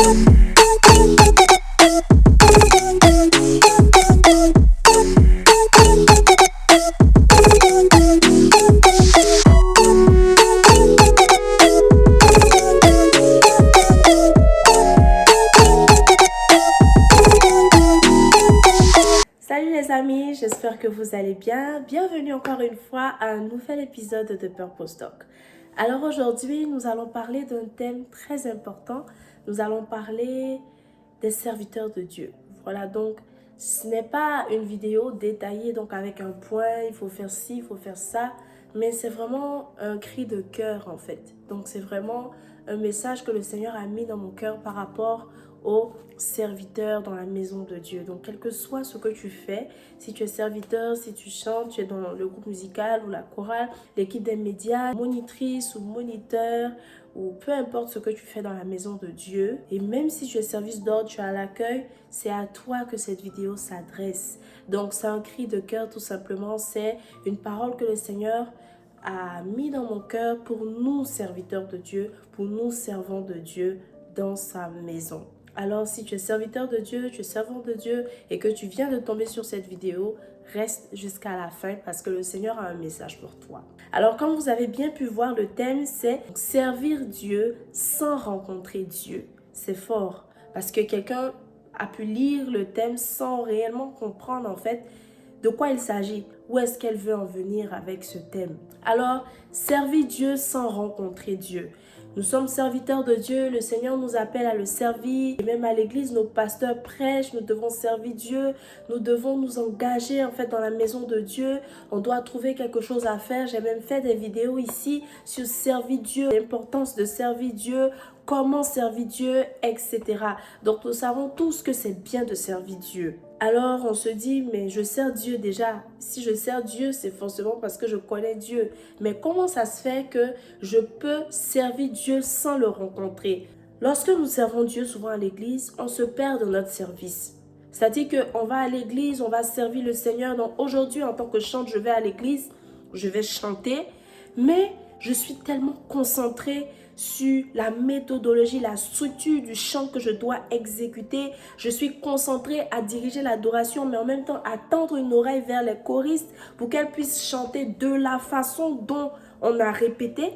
Salut les amis, j'espère que vous allez bien. Bienvenue encore une fois à un nouvel épisode de Purpose Talk. Alors aujourd'hui, nous allons parler d'un thème très important. Nous allons parler des serviteurs de Dieu. Voilà, donc ce n'est pas une vidéo détaillée donc avec un point, il faut faire ci, il faut faire ça, mais c'est vraiment un cri de cœur en fait. Donc c'est vraiment un message que le Seigneur a mis dans mon cœur par rapport aux serviteurs dans la maison de Dieu. Donc quel que soit ce que tu fais, si tu es serviteur, si tu chantes, tu es dans le groupe musical ou la chorale, l'équipe des médias, monitrice ou moniteur, ou peu importe ce que tu fais dans la maison de Dieu, et même si tu es service d'ordre, tu es à l'accueil, c'est à toi que cette vidéo s'adresse. Donc c'est un cri de cœur tout simplement, c'est une parole que le Seigneur a mis dans mon cœur pour nous serviteurs de Dieu, pour nous servants de Dieu dans sa maison. Alors si tu es serviteur de Dieu, tu es servant de Dieu et que tu viens de tomber sur cette vidéo, reste jusqu'à la fin parce que le Seigneur a un message pour toi. Alors comme vous avez bien pu voir, le thème c'est servir Dieu sans rencontrer Dieu. C'est fort parce que quelqu'un a pu lire le thème sans réellement comprendre en fait de quoi il s'agit. Où est-ce qu'elle veut en venir avec ce thème? Alors, servir Dieu sans rencontrer Dieu. Nous sommes serviteurs de Dieu, le Seigneur nous appelle à le servir. Et même à l'église, nos pasteurs prêchent, nous devons servir Dieu. Nous devons nous engager en fait dans la maison de Dieu. On doit trouver quelque chose à faire. J'ai même fait des vidéos ici sur servir Dieu, l'importance de servir Dieu, comment servir Dieu, etc. Donc nous savons tous que c'est bien de servir Dieu. Alors on se dit, mais je sers Dieu déjà. Si je sers Dieu, c'est forcément parce que je connais Dieu. Mais comment ça se fait que je peux servir Dieu sans le rencontrer? Lorsque nous servons Dieu souvent à l'église, on se perd dans notre service. C'est-à-dire qu'on va à l'église, on va servir le Seigneur. Donc aujourd'hui, en tant que chante, je vais à l'église, je vais chanter, mais je suis tellement concentrée sur la méthodologie, la structure du chant que je dois exécuter. Je suis concentrée à diriger l'adoration, mais en même temps à tendre une oreille vers les choristes pour qu'elles puissent chanter de la façon dont on a répété.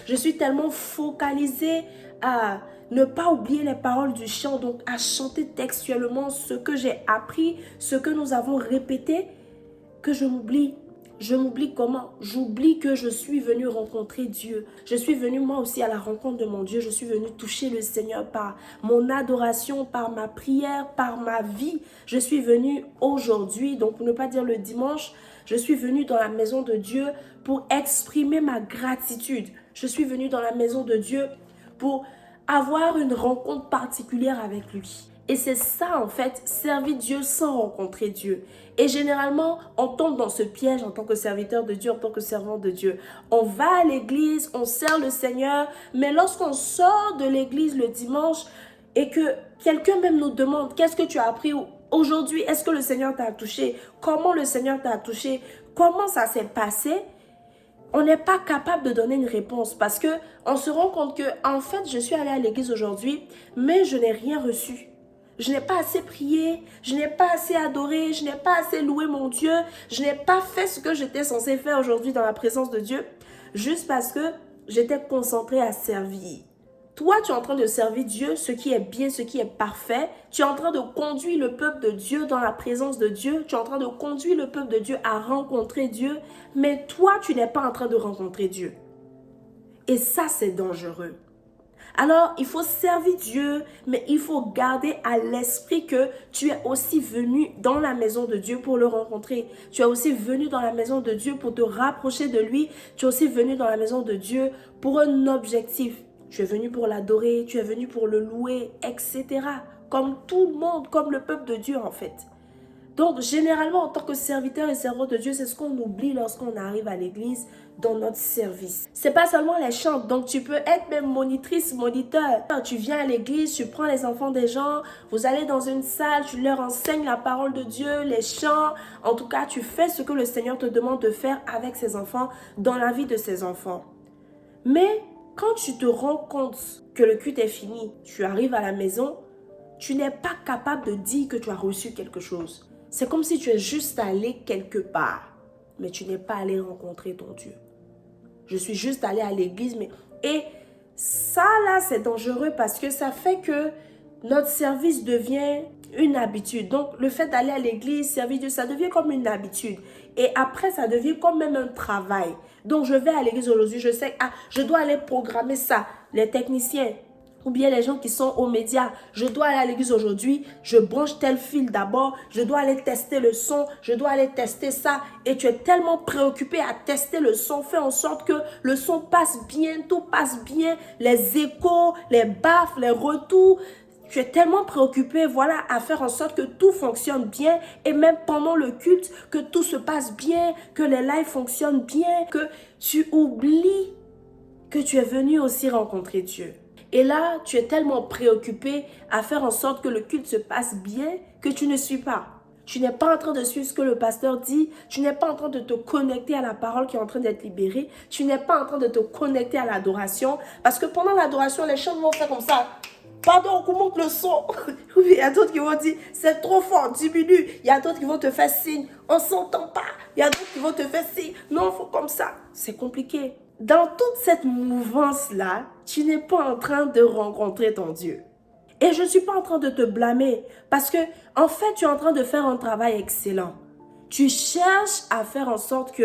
Je suis tellement focalisée à ne pas oublier les paroles du chant, donc à chanter textuellement ce que j'ai appris, ce que nous avons répété, que je m'oublie. Je m'oublie comment? J'oublie que je suis venue rencontrer Dieu. Je suis venue moi aussi à la rencontre de mon Dieu. Je suis venue toucher le Seigneur par mon adoration, par ma prière, par ma vie. Je suis venue aujourd'hui, donc pour ne pas dire le dimanche, je suis venue dans la maison de Dieu pour exprimer ma gratitude. Je suis venue dans la maison de Dieu pour avoir une rencontre particulière avec lui. Et c'est ça en fait, servir Dieu sans rencontrer Dieu. Et généralement, on tombe dans ce piège en tant que serviteur de Dieu, en tant que servant de Dieu. On va à l'église, on sert le Seigneur, mais lorsqu'on sort de l'église le dimanche et que quelqu'un même nous demande qu'est-ce que tu as appris aujourd'hui, est-ce que le Seigneur t'a touché, comment le Seigneur t'a touché, comment ça s'est passé, on n'est pas capable de donner une réponse parce que on se rend compte que en fait, je suis allée à l'église aujourd'hui, mais je n'ai rien reçu. Je n'ai pas assez prié, je n'ai pas assez adoré, je n'ai pas assez loué mon Dieu, je n'ai pas fait ce que j'étais censée faire aujourd'hui dans la présence de Dieu, juste parce que j'étais concentrée à servir. Toi, tu es en train de servir Dieu, ce qui est bien, ce qui est parfait. Tu es en train de conduire le peuple de Dieu dans la présence de Dieu. Tu es en train de conduire le peuple de Dieu à rencontrer Dieu. Mais toi, tu n'es pas en train de rencontrer Dieu. Et ça, c'est dangereux. Alors, il faut servir Dieu, mais il faut garder à l'esprit que tu es aussi venu dans la maison de Dieu pour le rencontrer. Tu es aussi venu dans la maison de Dieu pour te rapprocher de lui. Tu es aussi venu dans la maison de Dieu pour un objectif. Tu es venu pour l'adorer, tu es venu pour le louer, etc. Comme tout le monde, comme le peuple de Dieu en fait. Donc, généralement, en tant que serviteur et servant de Dieu, c'est ce qu'on oublie lorsqu'on arrive à l'église dans notre service. C'est pas seulement les chants. Donc, tu peux être même monitrice, moniteur. Tu viens à l'église, tu prends les enfants des gens, vous allez dans une salle, tu leur enseignes la parole de Dieu, les chants. En tout cas, tu fais ce que le Seigneur te demande de faire avec ses enfants, dans la vie de ses enfants. Mais quand tu te rends compte que le culte est fini, tu arrives à la maison, tu n'es pas capable de dire que tu as reçu quelque chose. C'est comme si tu es juste allé quelque part, mais tu n'es pas allé rencontrer ton Dieu. Je suis juste allé à l'église, mais... Et ça, là, c'est dangereux parce que ça fait que notre service devient une habitude. Donc, le fait d'aller à l'église, servir Dieu, ça devient comme une habitude. Et après, ça devient comme même un travail. Donc, je vais à l'église aujourd'hui, je sais, je dois aller programmer ça. Les techniciens ou bien les gens qui sont aux médias, je dois aller à l'église aujourd'hui, je branche tel fil d'abord, je dois aller tester le son, je dois aller tester ça. Et tu es tellement préoccupé à tester le son, fais en sorte que le son passe bien, tout passe bien, les échos, les baffes, les retours. Tu es tellement préoccupé, voilà, à faire en sorte que tout fonctionne bien et même pendant le culte, que tout se passe bien, que les lives fonctionnent bien, que tu oublies que tu es venu aussi rencontrer Dieu. Et là, tu es tellement préoccupé à faire en sorte que le culte se passe bien que tu ne suis pas. Tu n'es pas en train de suivre ce que le pasteur dit. Tu n'es pas en train de te connecter à la parole qui est en train d'être libérée. Tu n'es pas en train de te connecter à l'adoration. Parce que pendant l'adoration, les chants vont faire comme ça. Pardon, on monte le son. Oui, il y a d'autres qui vont dire, c'est trop fort, diminue. Il y a d'autres qui vont te faire signe, on ne s'entend pas. Il y a d'autres qui vont te faire signe, non, il faut comme ça. C'est compliqué. Dans toute cette mouvance-là, tu n'es pas en train de rencontrer ton Dieu. Et je ne suis pas en train de te blâmer parce que, en fait, tu es en train de faire un travail excellent. Tu cherches à faire en sorte que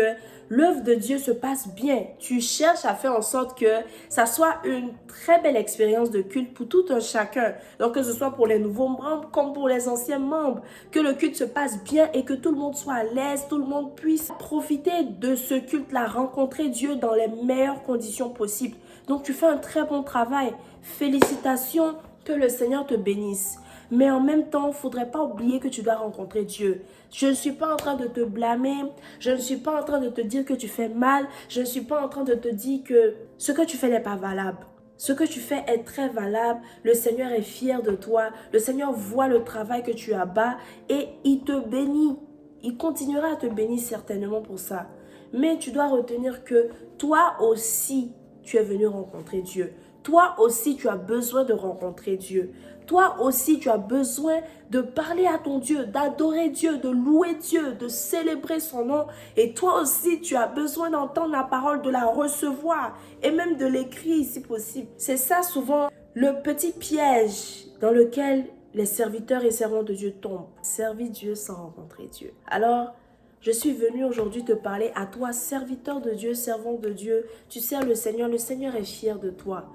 l'œuvre de Dieu se passe bien. Tu cherches à faire en sorte que ça soit une très belle expérience de culte pour tout un chacun. Donc, que ce soit pour les nouveaux membres comme pour les anciens membres. Que le culte se passe bien et que tout le monde soit à l'aise, tout le monde puisse profiter de ce culte-là, rencontrer Dieu dans les meilleures conditions possibles. Donc, tu fais un très bon travail. Félicitations, que le Seigneur te bénisse. Mais en même temps, il ne faudrait pas oublier que tu dois rencontrer Dieu. Je ne suis pas en train de te blâmer. Je ne suis pas en train de te dire que tu fais mal. Je ne suis pas en train de te dire que ce que tu fais n'est pas valable. Ce que tu fais est très valable. Le Seigneur est fier de toi. Le Seigneur voit le travail que tu abats et il te bénit. Il continuera à te bénir certainement pour ça. Mais tu dois retenir que toi aussi, tu es venu rencontrer Dieu. Toi aussi, tu as besoin de rencontrer Dieu. Toi aussi, tu as besoin de parler à ton Dieu, d'adorer Dieu, de louer Dieu, de célébrer son nom. Et toi aussi, tu as besoin d'entendre la parole, de la recevoir et même de l'écrire si possible. C'est ça souvent le petit piège dans lequel les serviteurs et servantes de Dieu tombent. Servir Dieu sans rencontrer Dieu. Alors, je suis venue aujourd'hui te parler à toi, serviteur de Dieu, servant de Dieu. Tu sers le Seigneur est fier de toi.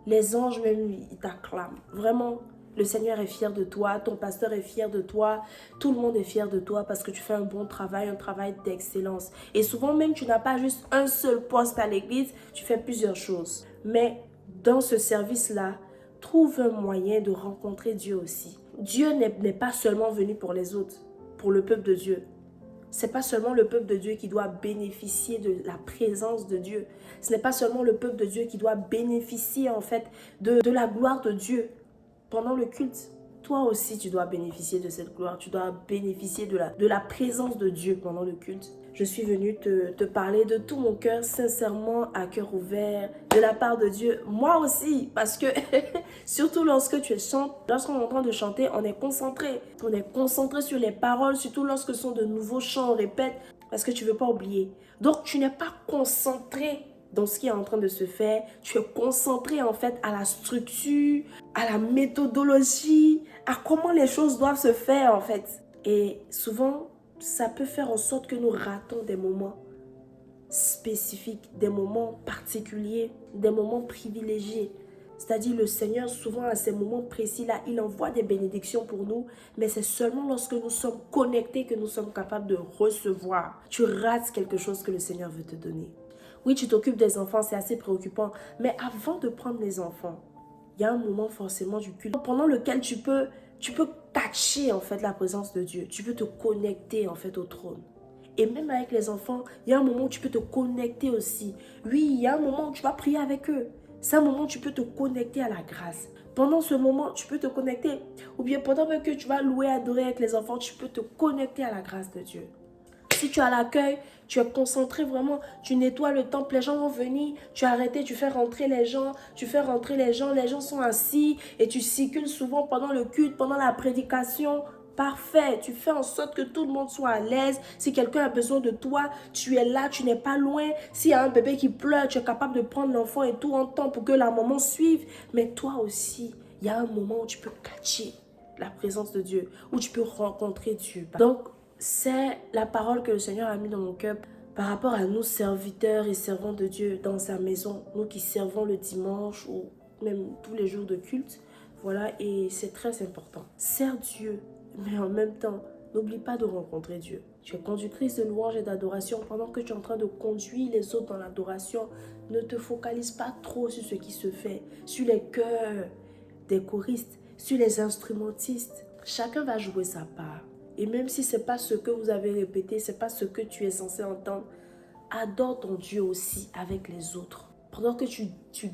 Les anges même, ils t'acclament. Vraiment, le Seigneur est fier de toi, ton pasteur est fier de toi, tout le monde est fier de toi parce que tu fais un bon travail, un travail d'excellence. Et souvent même, tu n'as pas juste un seul poste à l'église, tu fais plusieurs choses. Mais dans ce service-là, trouve un moyen de rencontrer Dieu aussi. Dieu n'est pas seulement venu pour les autres, pour le peuple de Dieu. C'est pas seulement le peuple de Dieu qui doit bénéficier de la présence de Dieu. Ce n'est pas seulement le peuple de Dieu qui doit bénéficier en fait de la gloire de Dieu pendant le culte. Toi aussi, tu dois bénéficier de cette gloire. Tu dois bénéficier de la présence de Dieu pendant le culte. Je suis venue te parler de tout mon cœur, sincèrement, à cœur ouvert, de la part de Dieu. Moi aussi, parce que surtout lorsque tu chantes, lorsqu'on est en train de chanter, on est concentré. On est concentré sur les paroles, surtout lorsque ce sont de nouveaux chants, on répète, parce que tu ne veux pas oublier. Donc, tu n'es pas concentré dans ce qui est en train de se faire. Tu es concentré en fait à la structure, à la méthodologie, à comment les choses doivent se faire en fait. Et souvent, ça peut faire en sorte que nous ratons des moments spécifiques, des moments particuliers, des moments privilégiés. C'est-à-dire le Seigneur, souvent à ces moments précis-là, il envoie des bénédictions pour nous, mais c'est seulement lorsque nous sommes connectés que nous sommes capables de recevoir. Tu rates quelque chose que le Seigneur veut te donner. Oui, tu t'occupes des enfants, c'est assez préoccupant, mais avant de prendre les enfants, il y a un moment forcément du culte pendant lequel tu peux catcher en fait la présence de Dieu. Tu peux te connecter en fait au trône. Et même avec les enfants, il y a un moment où tu peux te connecter aussi. Oui, il y a un moment où tu vas prier avec eux. C'est un moment où tu peux te connecter à la grâce. Pendant ce moment, tu peux te connecter. Ou bien pendant que tu vas louer, adorer avec les enfants, tu peux te connecter à la grâce de Dieu. Si tu as l'accueil, tu es concentré vraiment, tu nettoies le temple, les gens vont venir, tu as arrêté, tu fais rentrer les gens, les gens sont assis et tu circules souvent pendant le culte, pendant la prédication. Parfait, tu fais en sorte que tout le monde soit à l'aise. Si quelqu'un a besoin de toi, tu es là, tu n'es pas loin. S'il y a un bébé qui pleure, tu es capable de prendre l'enfant et tout en temps pour que la maman suive. Mais toi aussi, il y a un moment où tu peux catcher la présence de Dieu, où tu peux rencontrer Dieu. Donc, c'est la parole que le Seigneur a mis dans mon cœur par rapport à nous, serviteurs et servants de Dieu dans sa maison, nous qui servons le dimanche ou même tous les jours de culte. Voilà, et c'est très important. Sers Dieu, mais en même temps, n'oublie pas de rencontrer Dieu. Tu es conductrice de louange et d'adoration. Pendant que tu es en train de conduire les autres dans l'adoration, ne te focalise pas trop sur ce qui se fait, sur les chœurs des choristes, sur les instrumentistes. Chacun va jouer sa part. Et même si ce n'est pas ce que vous avez répété, ce n'est pas ce que tu es censé entendre, adore ton Dieu aussi avec les autres. Pendant que tu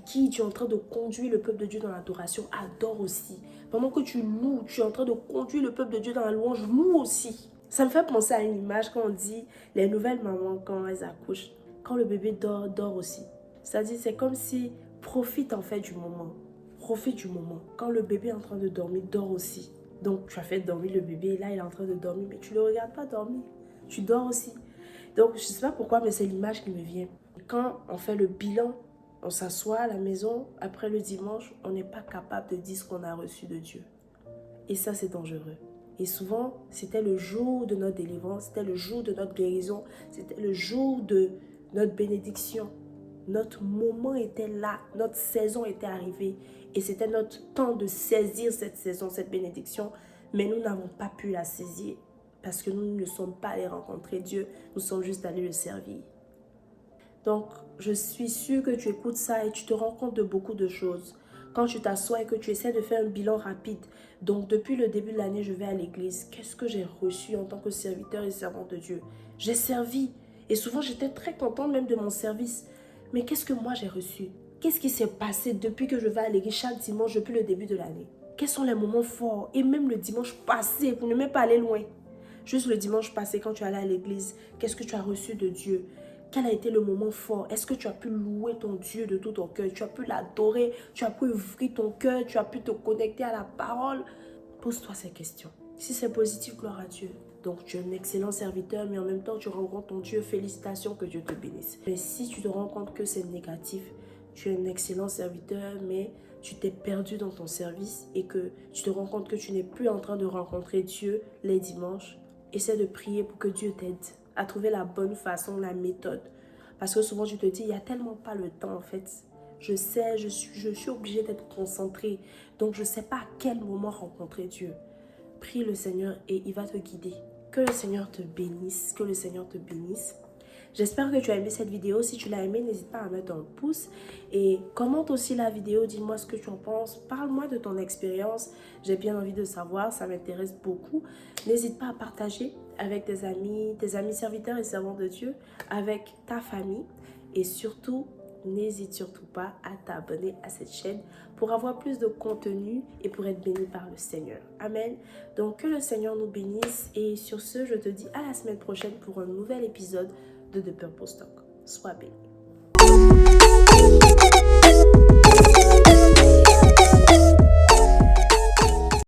guides, tu es en train de conduire le peuple de Dieu dans l'adoration, adore aussi. Pendant que tu loues, tu es en train de conduire le peuple de Dieu dans la louange, loue aussi. Ça me fait penser à une image quand on dit les nouvelles mamans quand elles accouchent. Quand le bébé dort, dort aussi. C'est-à-dire c'est comme si profite en fait du moment. Profite du moment. Quand le bébé est en train de dormir, dors aussi. Donc tu as fait dormir le bébé, là il est en train de dormir, mais tu ne le regardes pas dormir. Tu dors aussi. Donc je ne sais pas pourquoi, mais c'est l'image qui me vient. Quand on fait le bilan, on s'assoit à la maison, après le dimanche, on n'est pas capable de dire ce qu'on a reçu de Dieu. Et ça, c'est dangereux. Et souvent, c'était le jour de notre délivrance, c'était le jour de notre guérison, c'était le jour de notre bénédiction. Notre moment était là, notre saison était arrivée. Et c'était notre temps de saisir cette saison, cette bénédiction. Mais nous n'avons pas pu la saisir parce que nous ne sommes pas allés rencontrer Dieu, nous sommes juste allés le servir. Donc, je suis sûre que tu écoutes ça et tu te rends compte de beaucoup de choses. Quand tu t'assois et que tu essaies de faire un bilan rapide. Donc, depuis le début de l'année, je vais à l'église. Qu'est-ce que j'ai reçu en tant que serviteur et servante de Dieu? J'ai servi. Et souvent, j'étais très contente même de mon service. Mais qu'est-ce que moi j'ai reçu? Qu'est-ce qui s'est passé depuis que je vais à l'église chaque dimanche depuis le début de l'année? Quels sont les moments forts? Et même le dimanche passé, pour ne même pas aller loin. Juste le dimanche passé, quand tu es allé à l'église, qu'est-ce que tu as reçu de Dieu? Quel a été le moment fort? Est-ce que tu as pu louer ton Dieu de tout ton cœur? Tu as pu l'adorer? Tu as pu ouvrir ton cœur? Tu as pu te connecter à la parole? Pose-toi ces questions. Si c'est positif, gloire à Dieu. Donc tu es un excellent serviteur, mais en même temps tu rencontres ton Dieu. Félicitations, que Dieu te bénisse. Mais si tu te rends compte que c'est négatif, tu es un excellent serviteur, mais tu t'es perdu dans ton service et que tu te rends compte que tu n'es plus en train de rencontrer Dieu les dimanches, essaie de prier pour que Dieu t'aide à trouver la bonne façon, la méthode. Parce que souvent tu te dis, il n'y a tellement pas le temps en fait. Je sais, je suis obligée d'être concentrée. Donc je ne sais pas à quel moment rencontrer Dieu. Prie le Seigneur et il va te guider. Que le Seigneur te bénisse, que le Seigneur te bénisse. J'espère que tu as aimé cette vidéo. Si tu l'as aimé, n'hésite pas à mettre un pouce. Et commente aussi la vidéo, dis-moi ce que tu en penses. Parle-moi de ton expérience. J'ai bien envie de savoir, ça m'intéresse beaucoup. N'hésite pas à partager avec tes amis serviteurs et servants de Dieu, avec ta famille. Et surtout, n'hésite surtout pas à t'abonner à cette chaîne pour avoir plus de contenu et pour être béni par le Seigneur. Amen. Donc, que le Seigneur nous bénisse. Et sur ce, je te dis à la semaine prochaine pour un nouvel épisode de The Purpose Talk. Sois béni.